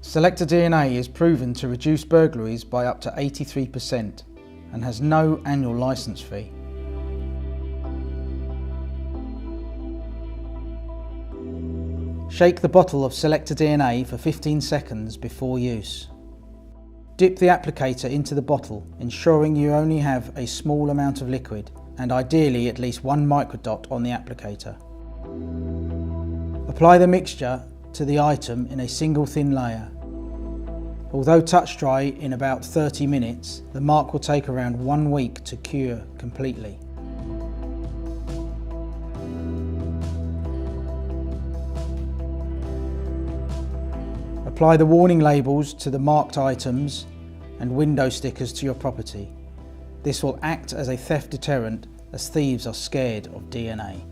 SelectaDNA is proven to reduce burglaries by up to 83% and has no annual licence fee. Shake the bottle of SelectaDNA for 15 seconds before use. Dip the applicator into the bottle, ensuring you only have a small amount of liquid and ideally at least 1 microdot on the applicator. Apply the mixture to the item in a single thin layer. Although touch dry in about 30 minutes, the mark will take around 1 week to cure completely. Apply the warning labels to the marked items and window stickers to your property. This will act as a theft deterrent, as thieves are scared of DNA.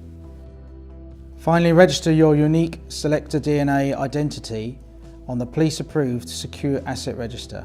Finally, register your unique SelectaDNA identity on the police-approved secure asset register.